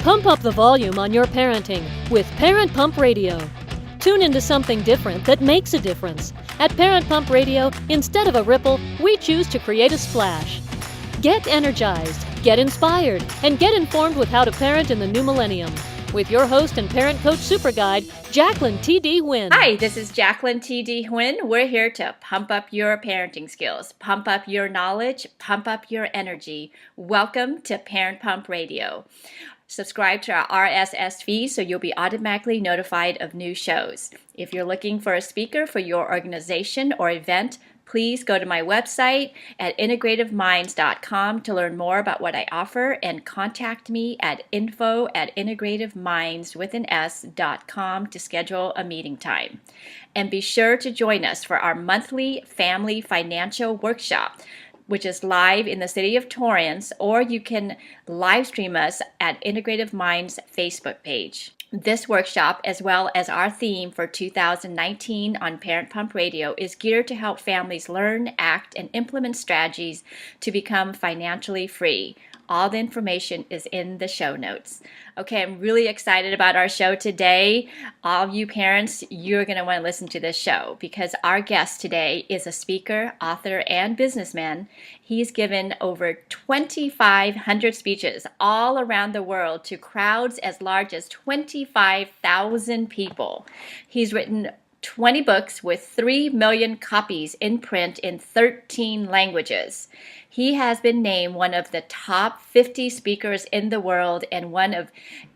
Pump up the volume on your parenting with Parent Pump Radio. Tune into something different that makes a difference. At Parent Pump Radio, instead of a ripple, we choose to create a splash. Get energized, get inspired, and get informed with how to parent in the new millennium. With your host and parent coach super guide, Jacqueline T.D. Huynh. Hi, this is Jacqueline T.D. Huynh. We're here to pump up your parenting skills, pump up your knowledge, pump up your energy. Welcome to Parent Pump Radio. Subscribe to our RSS feed so you'll be automatically notified of new shows. If you're looking for a speaker for your organization or event, please go to my website at integrativeminds.com to learn more about what I offer and contact me at info@integrativeminds.com to schedule a meeting time. And be sure to join us for our monthly family financial workshop, which is live in the city of Torrance, or you can live stream us at Integrative Minds Facebook page. This workshop, as well as our theme for 2019 on Parent Pump Radio, is geared to help families learn, act, and implement strategies to become financially free. All the information is in the show notes. Okay, I'm really excited about our show today. All of you parents, you're going to want to listen to this show because our guest today is a speaker, author, and businessman. He's given over 2,500 speeches all around the world to crowds as large as 25,000 people. He's written 20 books with 3 million copies in print in 13 languages. He has been named one of the top 50 speakers in the world and one of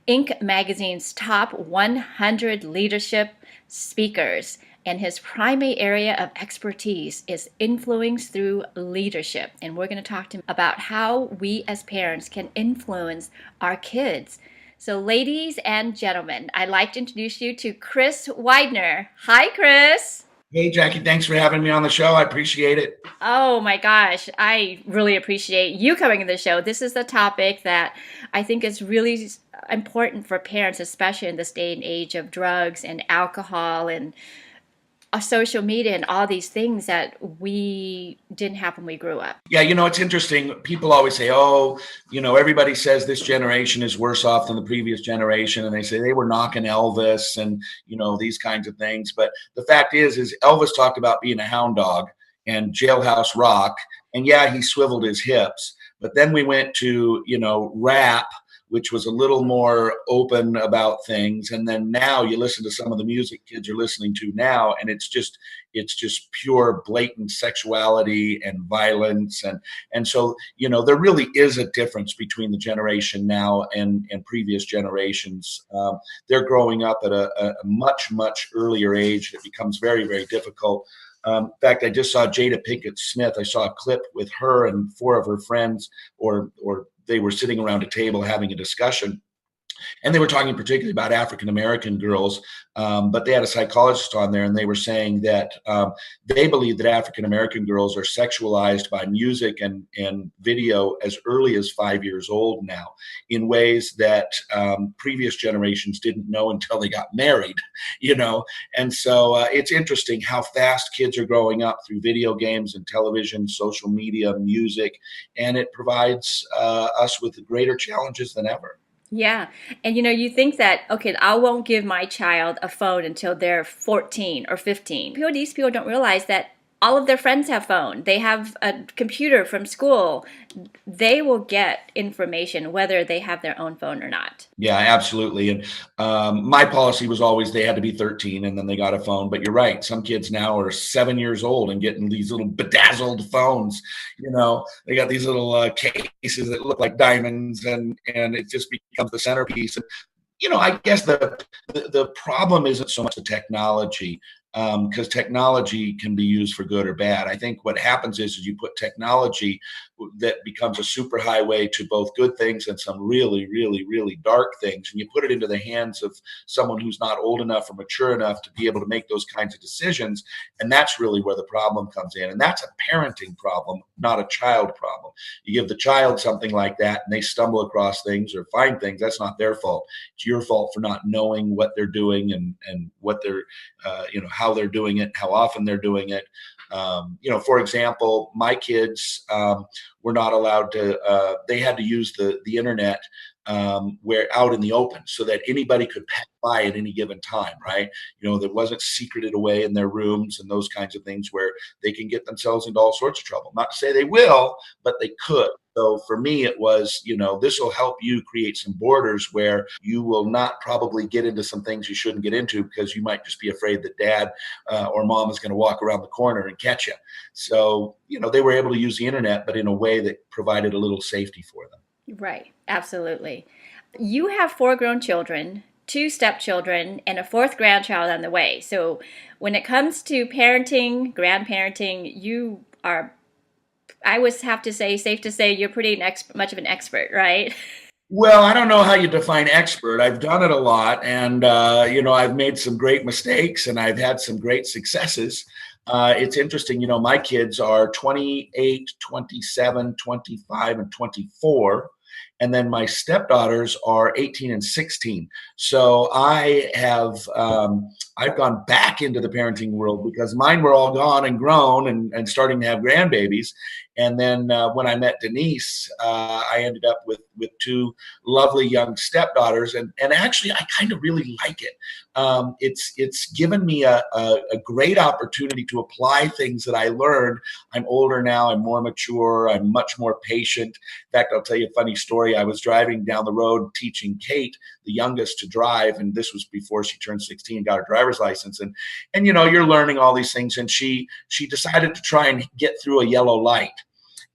Inc. magazine's top 100 leadership speakers. And his primary area of expertise is influence through leadership. And we're going to talk to him about how we as parents can influence our kids. So ladies and gentlemen, I'd like to introduce you to Chris Widener. Hi, Chris. Hey, Jackie, thanks for having me on the show. I appreciate it. Oh my gosh, I really appreciate you coming to the show. This is the topic that I think is really important for parents, especially in this day and age of drugs and alcohol and social media and all these things that we didn't have when we grew up. Yeah, it's interesting. People always say, everybody says this generation is worse off than the previous generation. And they say they were knocking Elvis and, these kinds of things. But the fact is Elvis talked about being a hound dog and Jailhouse Rock. And yeah, he swiveled his hips. But then we went to, rap, which was a little more open about things. And then now you listen to some of the music kids are listening to now, and it's just pure blatant sexuality and violence. And so, there really is a difference between the generation now and previous generations. They're growing up at a much, much earlier age. It becomes very, very difficult. In fact, I just saw Jada Pinkett Smith. I saw a clip with her and 4 of her friends, or they were sitting around a table having a discussion. And they were talking particularly about African-American girls, but they had a psychologist on there, and they were saying that they believe that African-American girls are sexualized by music and video as early as 5 years old now, in ways that previous generations didn't know until they got married, And so it's interesting how fast kids are growing up through video games and television, social media, music, and it provides us with greater challenges than ever. Yeah. And you think that, okay, I won't give my child a phone until they're 14 or 15. These people don't realize that all of their friends have phones. They have a computer from school. They will get information whether they have their own phone or not. Yeah, absolutely. And my policy was always they had to be 13 and then they got a phone. But you're right. Some kids now are 7 years old and getting these little bedazzled phones. They got these little cases that look like diamonds, and it just becomes the centerpiece. And, I guess the problem isn't so much the technology. Because technology can be used for good or bad. I think what happens is you put technology that becomes a superhighway to both good things and some really, really, really dark things. And you put it into the hands of someone who's not old enough or mature enough to be able to make those kinds of decisions. And that's really where the problem comes in. And that's a parenting problem, not a child problem. You give the child something like that and they stumble across things or find things, that's not their fault. It's your fault for not knowing what they're doing and what they're, how they're doing it, how often they're doing it. For example, my kids were not allowed to, they had to use the internet where out in the open so that anybody could pass by at any given time, right? That wasn't secreted away in their rooms and those kinds of things where they can get themselves into all sorts of trouble. Not to say they will, but they could. So for me, it was, this will help you create some borders where you will not probably get into some things you shouldn't get into because you might just be afraid that dad or mom is going to walk around the corner and catch you. So, they were able to use the internet, but in a way that provided a little safety for them. Right. Absolutely. You have 4 grown children, 2 stepchildren, and a 4th grandchild on the way. So when it comes to parenting, grandparenting, you are, I would have to say, safe to say, you're pretty much of an expert, right? Well, I don't know how you define expert. I've done it a lot, and I've made some great mistakes, and I've had some great successes. It's interesting, my kids are 28, 27, 25, and 24. And then my stepdaughters are 18 and 16. So I've gone back into the parenting world because mine were all gone and grown and starting to have grandbabies. And then when I met Denise, I ended up with 2 lovely young stepdaughters. And actually, I kind of really like it. It's given me a great opportunity to apply things that I learned. I'm older now. I'm more mature. I'm much more patient. In fact, I'll tell you a funny story. I was driving down the road teaching Kate, the youngest, to drive. And this was before she turned 16, got her driver's license. And you're learning all these things. And she decided to try and get through a yellow light.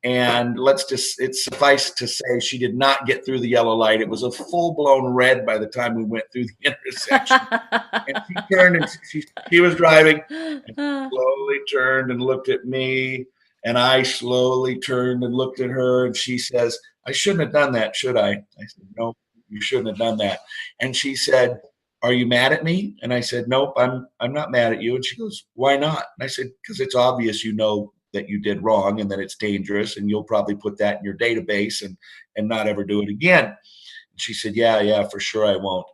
And it's suffice to say, she did not get through the yellow light. It was a full-blown red by the time we went through the intersection. And she turned and she was driving and slowly turned and looked at me. And I slowly turned and looked at her. And she says, "I shouldn't have done that, should I?" I said, "No, you shouldn't have done that." And she said, "Are you mad at me?" And I said, "Nope, I'm not mad at you." And she goes, "Why not?" And I said, "Because it's obvious that you did wrong and that it's dangerous, and you'll probably put that in your database and not ever do it again." And she said, yeah, for sure I won't.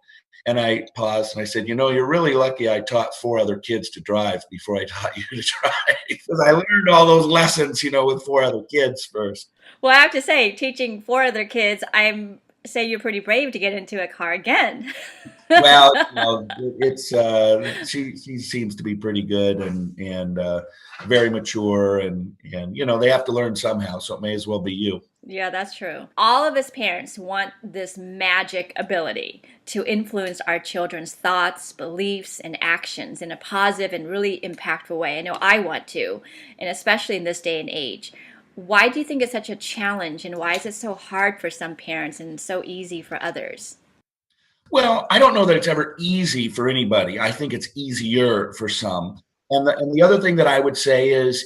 And I paused and I said, "You're really lucky I taught 4 other kids to drive before I taught you to drive." Because I learned all those lessons, with 4 other kids first. Well, I have to say, teaching 4 other kids, say you're pretty brave to get into a car again. Well, it's she seems to be pretty good and very mature, and they have to learn somehow, so it may as well be you. Yeah, that's true. All of us parents want this magic ability to influence our children's thoughts, beliefs, and actions in a positive and really impactful way. I know I want to, and especially in this day and age. Why do you think it's such a challenge, and why is it so hard for some parents and so easy for others? Well, I don't know that it's ever easy for anybody. I think it's easier for some. And the other thing that I would say is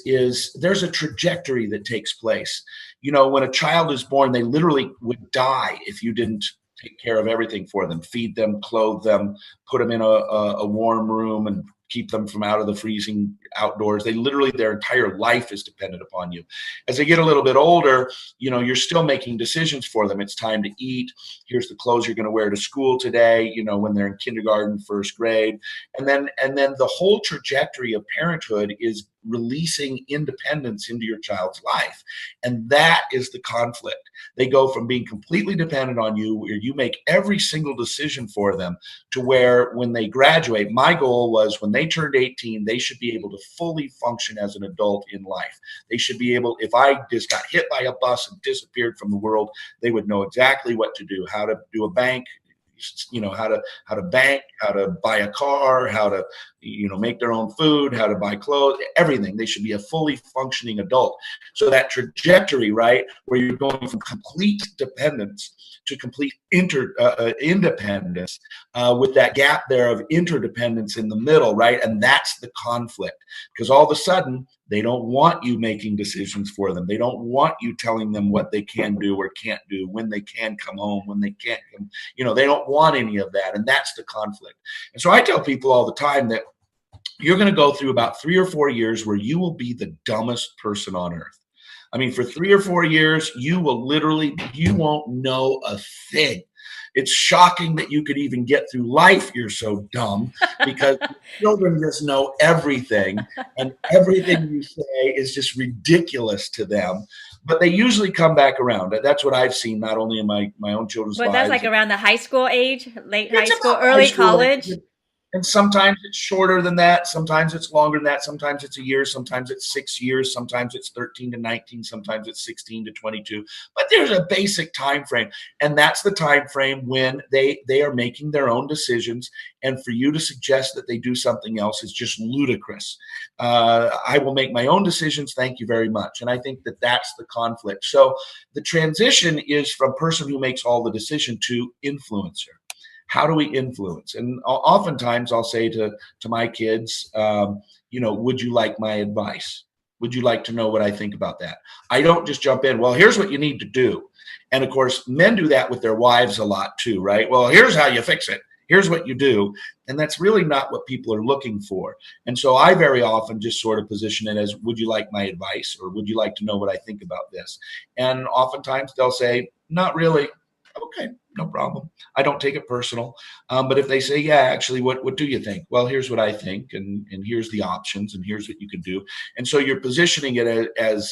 there's a trajectory that takes place. When a child is born, they literally would die if you didn't take care of everything for them, feed them, clothe them, put them in a warm room and keep them from out of the freezing outdoors. Their entire life is dependent upon you. As they get a little bit older, you're still making decisions for them. It's time to eat. Here's the clothes you're going to wear to school today, when they're in kindergarten, first grade. And then the whole trajectory of parenthood is releasing independence into your child's life. And that is the conflict. They go from being completely dependent on you, where you make every single decision for them, to where when they graduate, my goal was when they turned 18, they should be able to fully function as an adult in life. They should be able, if I just got hit by a bus and disappeared from the world, they would know exactly what to do, how to do a bank, how to bank, how to buy a car, how to make their own food, how to buy clothes, everything. They should be a fully functioning adult. So that trajectory, right, where you're going from complete dependence to complete independence, with that gap there of interdependence in the middle, right? And that's the conflict, because all of a sudden they don't want you making decisions for them. They don't want you telling them what they can do or can't do, when they can come home, when they can't come. They don't want any of that. And that's the conflict. And so I tell people all the time that you're going to go through about 3 or 4 years where you will be the dumbest person on earth. I mean, for 3 or 4 years, you won't know a thing. It's shocking that you could even get through life. You're so dumb, because children just know everything, and everything you say is just ridiculous to them. but they usually come back around. That's what I've seen, not only in my own children's But lives. that's like around the high school age, late high It's school, about early high school. college. And sometimes it's shorter than that. Sometimes it's longer than that. Sometimes it's a year. Sometimes it's 6 years. Sometimes it's 13 to 19. Sometimes it's 16 to 22. But there's a basic time frame, and that's the time frame when they are making their own decisions. And for you to suggest that they do something else is just ludicrous. I will make my own decisions. Thank you very much. And I think that that's the conflict. So the transition is from person who makes all the decision to influencer. How do we influence? And oftentimes I'll say to my kids, would you like my advice? Would you like to know what I think about that? I don't just jump in, well, here's what you need to do. And of course, men do that with their wives a lot too, right? Well, here's how you fix it. Here's what you do. And that's really not what people are looking for. And so I very often just sort of position it as, would you like my advice? Or would you like to know what I think about this? And oftentimes they'll say, not really. Okay, no problem. I don't take it personal. But if they say, yeah, actually, what do you think? Well, here's what I think, and here's the options, and here's what you can do. And so you're positioning it as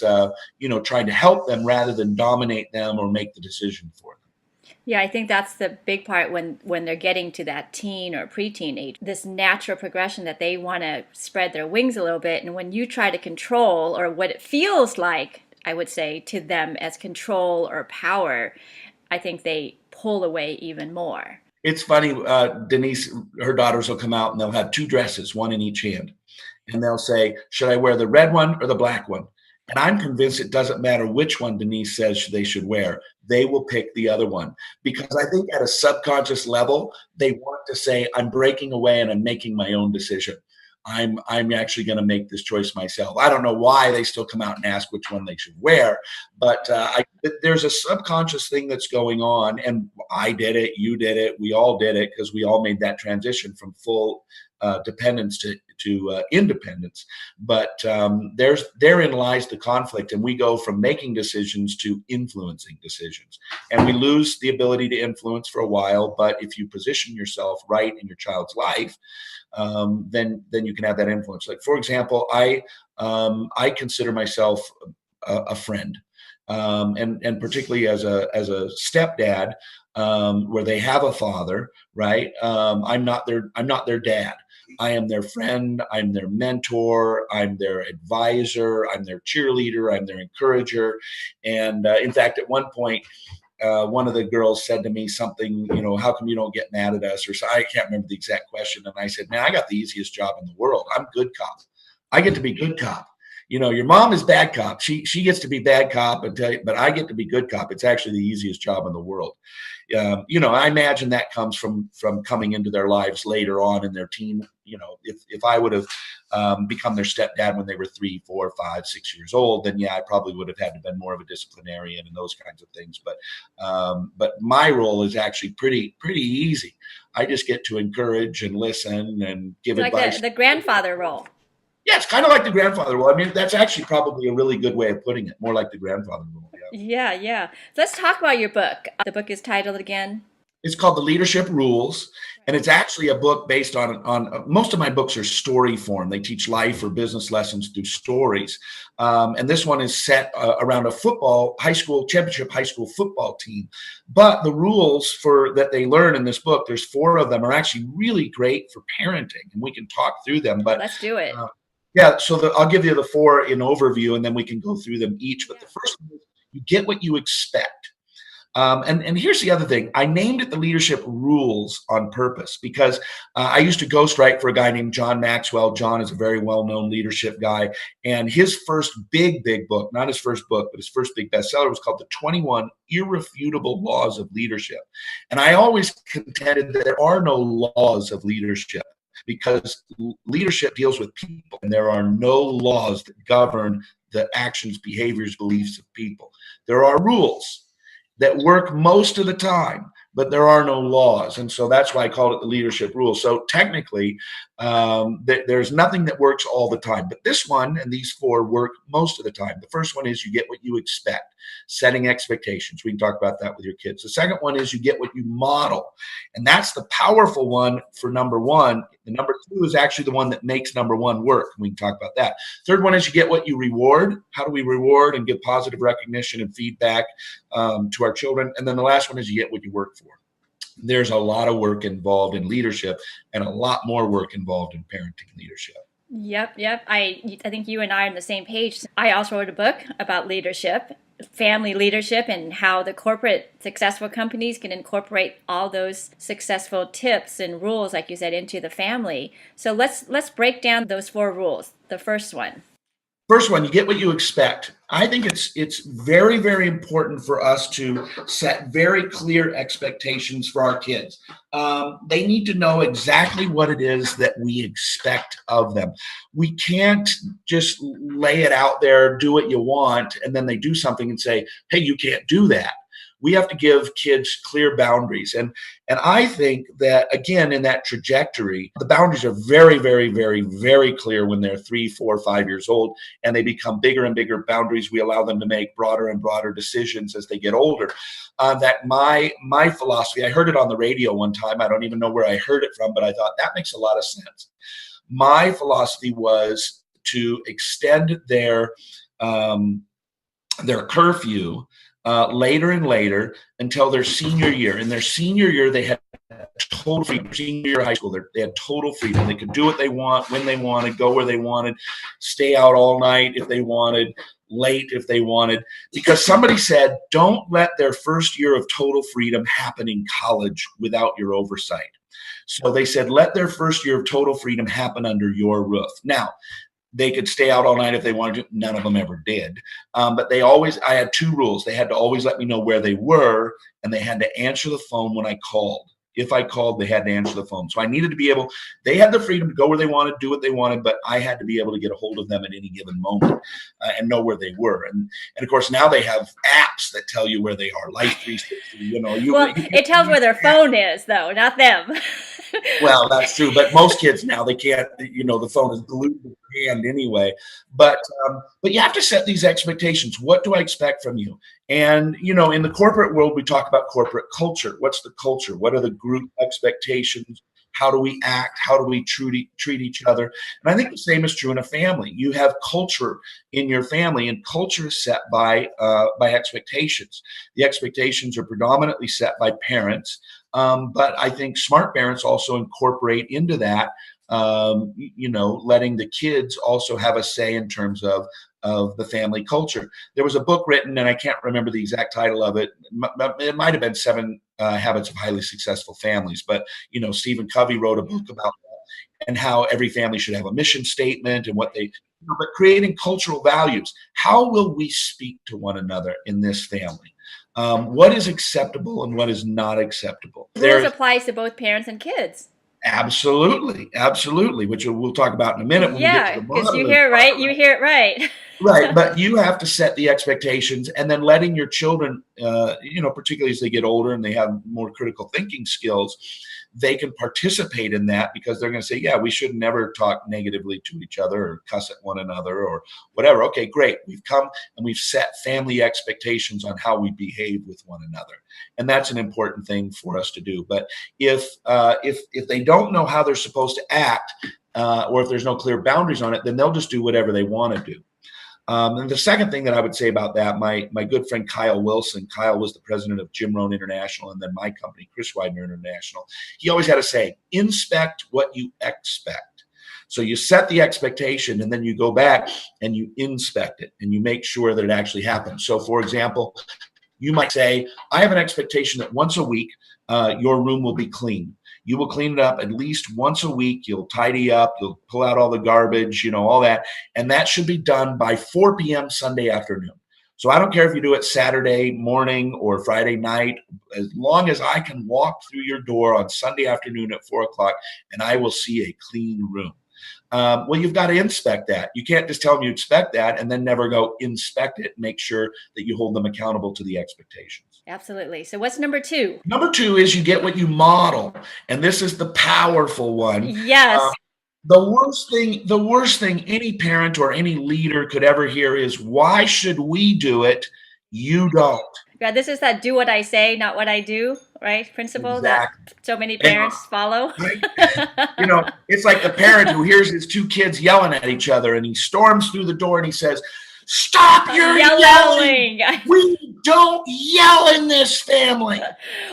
trying to help them rather than dominate them or make the decision for them. Yeah, I think that's the big part when they're getting to that teen or preteen age, this natural progression that they want to spread their wings a little bit. And when you try to control, or what it feels like, I would say, to them as control or power, I think they pull away even more. It's funny, Denise, her daughters will come out and they'll have two dresses, one in each hand. And they'll say, should I wear the red one or the black one? And I'm convinced it doesn't matter which one Denise says they should wear. They will pick the other one. Because I think at a subconscious level, they want to say, I'm breaking away and I'm making my own decision. I'm actually going to make this choice myself. I don't know why they still come out and ask which one they should wear, but there's a subconscious thing that's going on, and I did it, you did it, we all did it, because we all made that transition from full dependence to independence. But therein lies the conflict, and we go from making decisions to influencing decisions, and we lose the ability to influence for a while. But if you position yourself right in your child's life, then you can have that influence. Like, for example, I consider myself a friend, and particularly as a stepdad, where they have a father, right? I'm not their dad. I am their friend. I'm their mentor. I'm their advisor. I'm their cheerleader. I'm their encourager. And in fact, at one point, one of the girls said to me something, how come you don't get mad at us? Or so, I can't remember the exact question. And I said, man, I got the easiest job in the world. I'm good cop. I get to be good cop. Your mom is bad cop. She gets to be bad cop, but I get to be good cop. It's actually the easiest job in the world. I imagine that comes from coming into their lives later on in their teen. If I would have become their stepdad when they were 3, 4, 5, 6 years old, then yeah, I probably would have had to been more of a disciplinarian and those kinds of things. But my role is actually pretty easy. I just get to encourage and listen and give advice. Like the grandfather role. Yeah, it's kind of like the grandfather role. I mean, that's actually probably a really good way of putting it. More like the grandfather role. Yeah. Let's talk about your book. The book is titled again? It's called The Leadership Rules. And it's actually a book based on most of my books are story form. They teach life or business lessons through stories. And this one is set around a championship high school football team. But the rules that they learn in this book, there's 4 of them, are actually really great for parenting. And we can talk through them. But let's do it. Yeah, so I'll give you the 4 in overview, and then we can go through them each. But the first one is you get what you expect. And here's the other thing. I named it The Leadership Rules on purpose because I used to ghostwrite for a guy named John Maxwell. John is a very well-known leadership guy. And his first big book, not his first book, but his first big bestseller was called The 21 Irrefutable Laws of Leadership. And I always contended that there are no laws of leadership, because leadership deals with people, and there are no laws that govern the actions, behaviors, beliefs of people. There are rules that work most of the time, but there are no laws. And so that's why I called it The Leadership Rules. So technically, there's nothing that works all the time. But this one and these 4 work most of the time. The first one is you get what you expect, setting expectations. We can talk about that with your kids. The second one is you get what you model. And that's the powerful one for number 1. The number two is actually the one that makes number one work. We can talk about that. Third one is you get what you reward. How do we reward and give positive recognition and feedback to our children? And then the last one is you get what you work for. There's a lot of work involved in leadership and a lot more work involved in parenting leadership. Yep. I think you and I are on the same page. I also wrote a book about leadership, family leadership, and how the corporate successful companies can incorporate all those successful tips and rules, like you said, into the family. So let's break down those 4 rules. The first one. First one, you get what you expect. I think it's very, very important for us to set very clear expectations for our kids. They need to know exactly what it is that we expect of them. We can't just lay it out there, do what you want, and then they do something and say, hey, you can't do that. We have to give kids clear boundaries. And I think that, again, in that trajectory, the boundaries are very, very, very, very clear when they're 3, 4, 5 years old, and they become bigger and bigger boundaries. We allow them to make broader and broader decisions as they get older. That my philosophy, I heard it on the radio one time. I don't even know where I heard it from, but I thought that makes a lot of sense. My philosophy was to extend their curfew later and later until their senior year. In their senior year, they had total freedom. Senior year of high school, they had total freedom. They could do what they want, when they wanted, go where they wanted, stay out all night if they wanted, late if they wanted, because somebody said, don't let their first year of total freedom happen in college without your oversight. So they said, let their first year of total freedom happen under your roof. Now, they could stay out all night if they wanted to. None of them ever did. But I had 2 rules. They had to always let me know where they were, and they had to answer the phone when I called. If I called, they had to answer the phone. So I needed to be able, they had the freedom to go where they wanted, do what they wanted, but I had to be able to get a hold of them at any given moment and know where they were. And of course, now they have apps that tell you where they are. Life 360, It tells where their phone is, though, not them. Well, that's true. But most kids now, they can't, the phone is glued to their hand anyway. But you have to set these expectations. What do I expect from you? And, in the corporate world, we talk about corporate culture. What's the culture? What are the group expectations? How do we act? How do we treat each other? And I think the same is true in a family. You have culture in your family, and culture is set by expectations. The expectations are predominantly set by parents. But I think smart parents also incorporate into that, letting the kids also have a say in terms of the family culture. There was a book written, and I can't remember the exact title of it. It might have been 7 Habits of Highly Successful Families. But, Stephen Covey wrote a book about that and how every family should have a mission statement and what they, but creating cultural values. How will we speak to one another in this family? What is acceptable and what is not acceptable? Rules applies to both parents and kids. Absolutely, which we'll talk about in a minute. Yeah, because you hear it right. Right, but you have to set the expectations, and then letting your children, particularly as they get older and they have more critical thinking skills, they can participate in that because they're going to say, yeah, we should never talk negatively to each other or cuss at one another or whatever. Okay, great. We've come and we've set family expectations on how we behave with one another. And that's an important thing for us to do. But if they don't know how they're supposed to act, or if there's no clear boundaries on it, then they'll just do whatever they want to do. And the second thing that I would say about that, my good friend Kyle Wilson, Kyle was the president of Jim Rohn International and then my company, Chris Widener International. He always had a saying, inspect what you expect. So you set the expectation and then you go back and you inspect it and you make sure that it actually happens. So for example, you might say, I have an expectation that once a week, your room will be clean. You will clean it up at least once a week. You'll tidy up. You'll pull out all the garbage, all that. And that should be done by 4 p.m. Sunday afternoon. So I don't care if you do it Saturday morning or Friday night, as long as I can walk through your door on Sunday afternoon at 4 o'clock and I will see a clean room. Well, you've got to inspect that. You can't just tell them you expect that and then never go inspect it and make sure that you hold them accountable to the expectations. Absolutely. So what's number 2? Number 2 is you get what you model. And this is the powerful one. Yes. The worst thing any parent or any leader could ever hear is, why should we do it? You don't. Yeah, this is that do what I say, not what I do, right? Principle that Exactly. so many And, parents follow. right? It's like the parent who hears his two kids yelling at each other, and he storms through the door and he says, "Stop your yelling! Yelling. We don't yell in this family."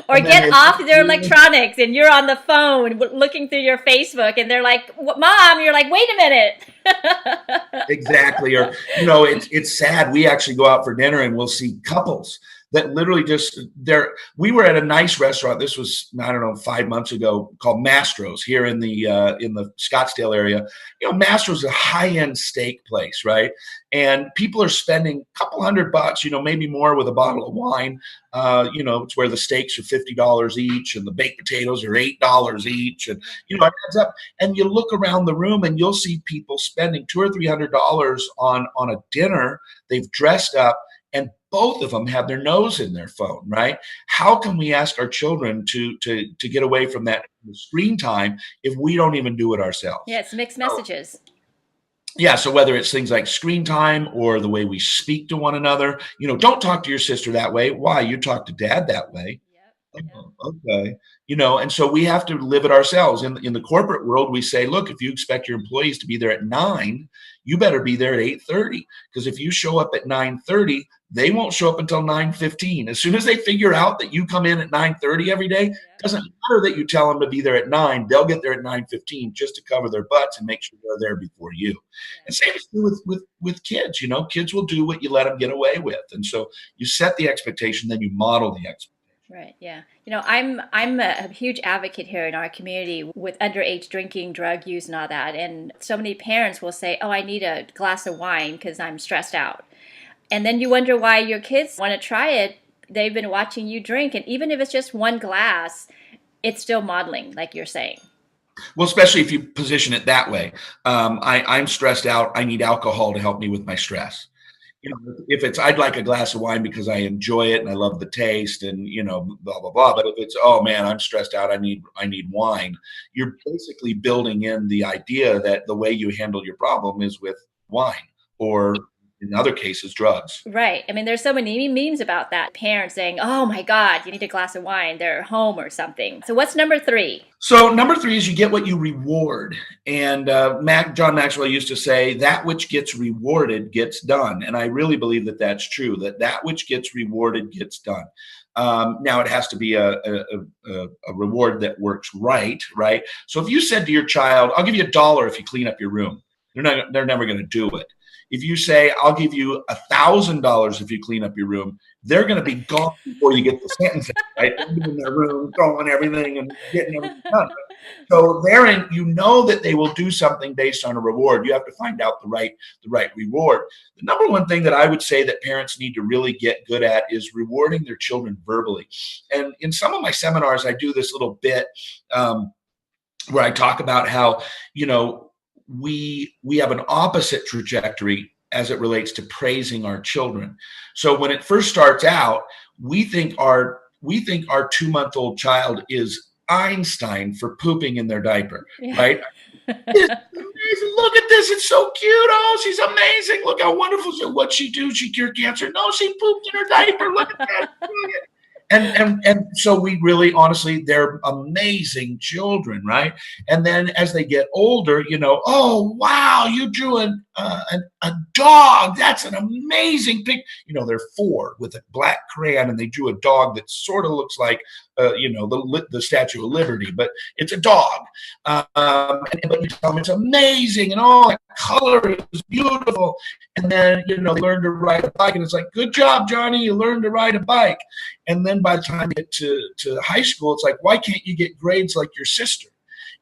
Or And then get they off their electronics and you're on the phone looking through your Facebook and they're like, Mom, you're like, wait a minute. exactly. Or, it's sad. We actually go out for dinner and we'll see couples that literally we were at a nice restaurant. This was, I don't know, 5 months ago, called Mastro's here in the Scottsdale area. Mastro's is a high-end steak place, right? And people are spending a couple $100, maybe more with a bottle of wine. It's where the steaks are $50 each and the baked potatoes are $8 each. And, it adds up. And you look around the room and you'll see people spending $200 or $300 on a dinner. They've dressed up, and both of them have their nose in their phone, right? How can we ask our children to get away from that screen time if we don't even do it ourselves? Yeah, it's mixed messages. Yeah, so whether it's things like screen time or the way we speak to one another, don't talk to your sister that way. Why? You talk to dad that way. Yep. Oh, okay. And so we have to live it ourselves. In the corporate world, we say, look, if you expect your employees to be there at 9, you better be there at 8:30. Because if you show up at 9:30, they won't show up until 9:15. As soon as they figure out that you come in at 9:30 every day, it doesn't matter that you tell them to be there at 9. They'll get there at 9:15 just to cover their butts and make sure they're there before you. And same is true with kids. Kids will do what you let them get away with. And so you set the expectation, then you model the expectation. Right. Yeah. I'm a huge advocate here in our community with underage drinking, drug use, and all that. And so many parents will say, "Oh, I need a glass of wine because I'm stressed out." And then you wonder why your kids want to try it. They've been watching you drink, and even if it's just one glass, it's still modeling, like you're saying. Well, especially if you position it that way. I'm stressed out. I need alcohol to help me with my stress. If it's, I'd like a glass of wine because I enjoy it and I love the taste and, blah, blah, blah. But if it's, oh man, I'm stressed out, I need wine. You're basically building in the idea that the way you handle your problem is with wine, or in other cases, drugs. Right. I mean, there's so many memes about that. Parents saying, "Oh my God, you need a glass of wine." They're home or something. So what's number 3? So number 3 is you get what you reward. And John Maxwell used to say, that which gets rewarded gets done. And I really believe that that's true, that which gets rewarded gets done. Now it has to be a reward that works right? So if you said to your child, "I'll give you $1 if you clean up your room," they're never going to do it. If you say, "I'll give you $1,000 if you clean up your room," they're going to be gone before you get the sentence out, right? They're in their room, throwing everything and getting everything done. So therein, that they will do something based on a reward. You have to find out the right reward. The number one thing that I would say that parents need to really get good at is rewarding their children verbally. And in some of my seminars, I do this little bit where I talk about how, we have an opposite trajectory as it relates to praising our children. So when it first starts out, we think our 2-month-old child is Einstein for pooping in their diaper, right? It's amazing. Look at this. It's so cute. Oh, she's amazing. Look how wonderful. What'd she do? She cured cancer? No, she pooped in her diaper. Look at that. And so we really, honestly, they're amazing children, right? And then as they get older, oh, wow, you drew a dog. That's an amazing picture. They're 4 with a black crayon, and they drew a dog that sort of looks like, the Statue of Liberty, but it's a dog. But you tell them it's amazing, and all that color is beautiful. And then, they learn to ride a bike, and it's like, good job, Johnny, you learned to ride a bike. And then by the time you get to high school, it's like, why can't you get grades like your sister?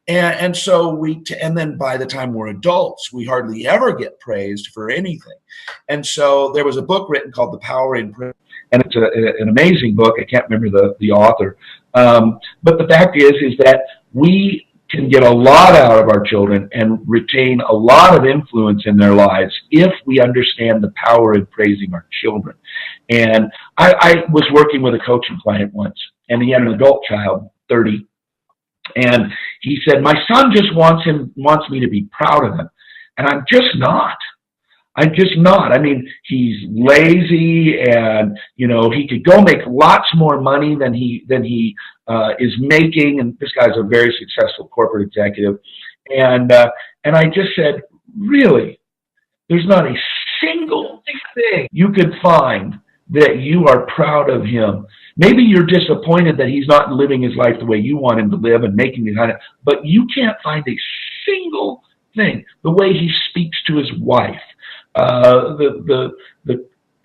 And so and then by the time we're adults, we hardly ever get praised for anything. And so there was a book written called The Power in Praise, and it's an amazing book. I can't remember the author. But the fact is that we can get a lot out of our children and retain a lot of influence in their lives if we understand the power in praising our children. And I was working with a coaching client once, and he had an adult child, 30. And he said, "My son just wants me to be proud of him. And I'm just not. I'm just not. I mean, he's lazy, and he could go make lots more money than he is making. And this guy's a very successful corporate executive. And I just said, really, there's not a single thing you could find that you are proud of him. Maybe you're disappointed that he's not living his life the way you want him to live and making the kind of, but you can't find a single thing. The way he speaks to his wife, the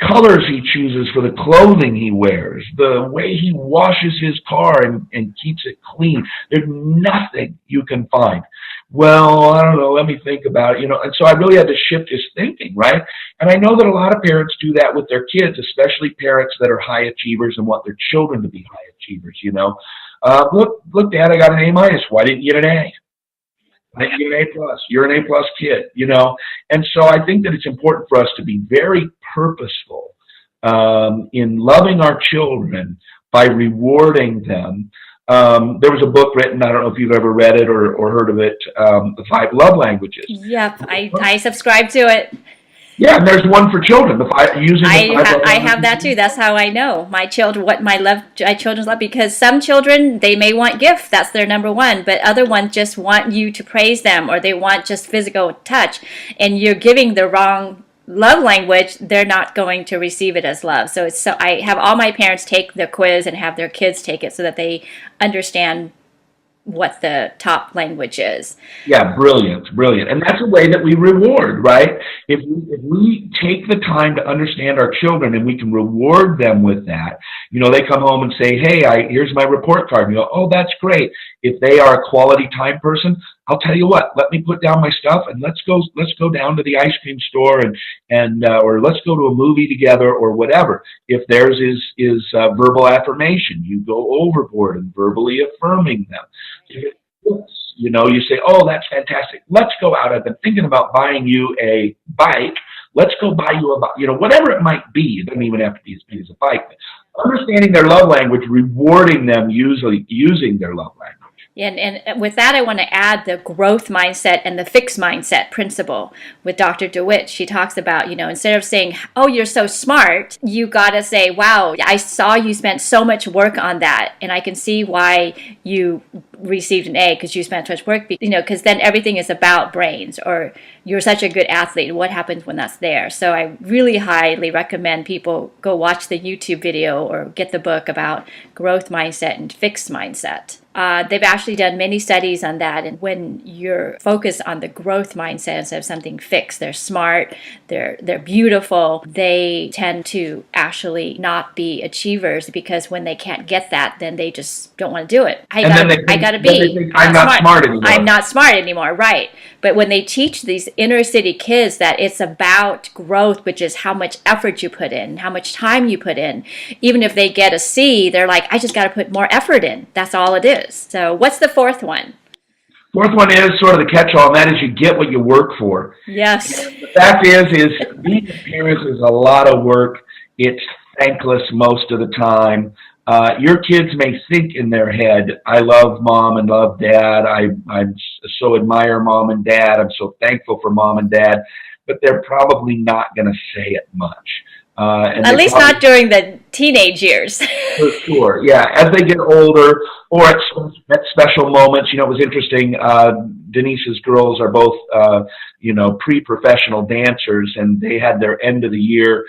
colors he chooses for the clothing he wears, the way he washes his car and keeps it clean. There's nothing you can find. Well, I don't know, let me think about it, and so I really had to shift his thinking, right? And I know that a lot of parents do that with their kids, especially parents that are high achievers and want their children to be high achievers, Look, Dad, I got an A-. Why didn't you get an A? I didn't get an A+. You're an A+ kid, And so I think that it's important for us to be very purposeful in loving our children by rewarding them. There was a book written, I don't know if you've ever read it or heard of it, The 5 Love Languages. Yep, I subscribe to it. Yeah, and there's one for children. I have that too. That's how I know my children's love, because some children, they may want gifts. That's their number one. But other ones just want you to praise them, or they want just physical touch. And you're giving the wrong love language, they're not going to receive it as love. So I have all my parents take the quiz and have their kids take it so that they understand what the top language is. Yeah, brilliant. And that's a way that we reward, right? If we take the time to understand our children and we can reward them with that, they come home and say, hey, here's my report card. And you go, oh, that's great. If they are a quality time person, I'll tell you what, let me put down my stuff and let's go down to the ice cream store and or let's go to a movie together or whatever. If theirs is verbal affirmation, you go overboard and verbally affirming them. You say, oh, that's fantastic. Let's go out. I've been thinking about buying you a bike. Let's go buy you a bike. Whatever it might be. It doesn't even have to be as big as a bike. Understanding their love language, rewarding them usually using their love language. And with that, I want to add the growth mindset and the fixed mindset principle with Dr. DeWitt. She talks about, instead of saying, oh, you're so smart, you got to say, wow, I saw you spent so much work on that. And I can see why you received an A, because you spent so much work, because then everything is about brains, or you're such a good athlete. What happens when that's there? So I really highly recommend people go watch the YouTube video or get the book about growth mindset and fixed mindset. They've actually done many studies on that, and when you're focused on the growth mindset instead of something fixed, they're smart, they're beautiful, they tend to actually not be achievers, because when they can't get that, then they just don't want to do it. I gotta be. I'm not smart anymore. I'm not smart anymore, right? But when they teach these inner city kids that it's about growth, which is how much effort you put in, how much time you put in, even if they get a C, they're like, I just got to put more effort in. That's all it is. So what's the fourth one? Fourth one is sort of the catch-all, and that is you get what you work for. Yes. And the fact is being a parent is a lot of work. It's thankless most of the time. Your kids may think in their head, I love mom and love dad. I so admire mom and dad. I'm so thankful for mom and dad. But they're probably not going to say it much. At least not during the teenage years. For sure, yeah. As they get older, or at special moments, it was interesting. Denise's girls are both, pre-professional dancers, and they had their end of the year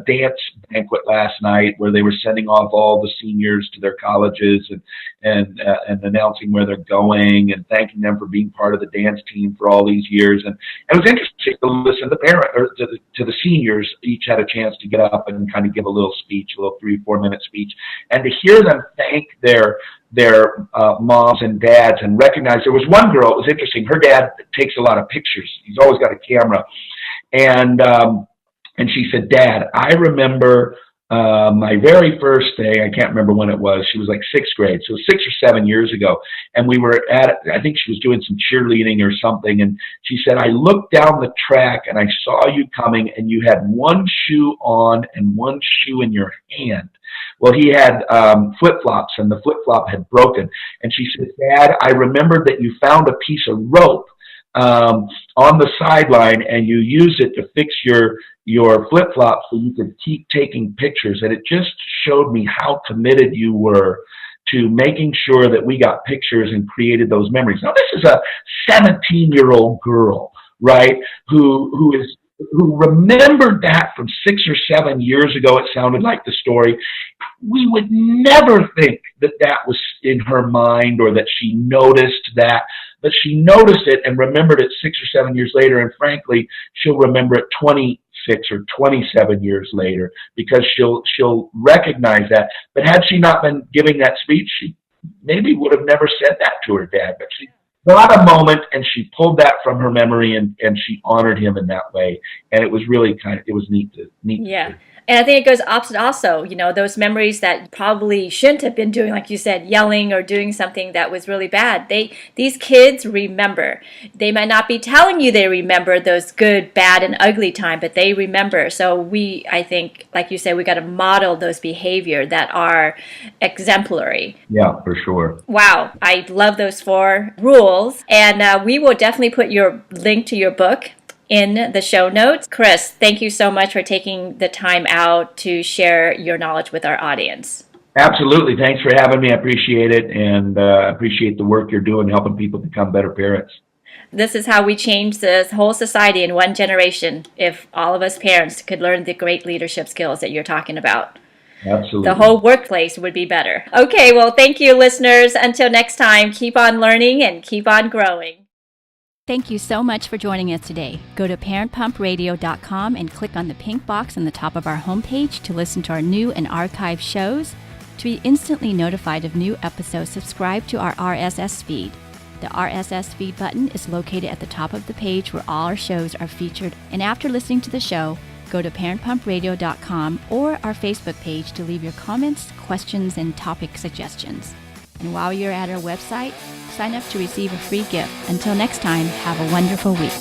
dance banquet last night, where they were sending off all the seniors to their colleges and announcing where they're going and thanking them for being part of the dance team for all these years. And it was interesting to listen to to the seniors. Each had a chance to get up and kind of give a little speech, a little 3-4 minute speech, and to hear them thank their moms and dads and recognize. There was one girl, it was interesting, her dad takes a lot of pictures. He's always got a camera. And she said, Dad, I remember my very first day, I can't remember when it was, she was like 6th grade, so 6 or 7 years ago, and we were I think she was doing some cheerleading or something, and she said, I looked down the track and I saw you coming, and you had one shoe on and one shoe in your hand. Well, he had flip-flops, and the flip-flop had broken, and she said, Dad, I remembered that you found a piece of rope on the sideline, and you use it to fix your flip-flops so you could keep taking pictures. And it just showed me how committed you were to making sure that we got pictures and created those memories. Now, this is a 17-year-old girl, right, who remembered that from 6 or 7 years ago. It sounded like the story. We would never think that that was in her mind or that she noticed that, but she noticed it and remembered it 6 or 7 years later. And frankly, she'll remember it 26 or 27 years later because she'll recognize that. But had she not been giving that speech, she maybe would have never said that to her dad. But she got a moment and she pulled that from her memory and she honored him in that way. And it was really it was neat to Yeah. see. And I think it goes opposite also, those memories that probably shouldn't have been doing, like you said, yelling or doing something that was really bad. These kids remember. They might not be telling you they remember those good, bad, and ugly time, but they remember. So I think, like you said, we got to model those behavior that are exemplary. Yeah, for sure. Wow. I love those 4 rules. And we will definitely put your link to your book in the show notes. Chris, thank you so much for taking the time out to share your knowledge with our audience. Absolutely. Thanks for having me. I appreciate it, and appreciate the work you're doing helping people become better parents. This is how we change this whole society in one generation if all of us parents could learn the great leadership skills that you're talking about. Absolutely. The whole workplace would be better. Okay, well, thank you, listeners. Until next time, keep on learning and keep on growing. Thank you so much for joining us today. Go to parentpumpradio.com and click on the pink box on the top of our homepage to listen to our new and archived shows. To be instantly notified of new episodes, subscribe to our RSS feed. The RSS feed button is located at the top of the page where all our shows are featured. And after listening to the show, go to parentpumpradio.com or our Facebook page to leave your comments, questions, and topic suggestions. And while you're at our website, sign up to receive a free gift. Until next time, have a wonderful week.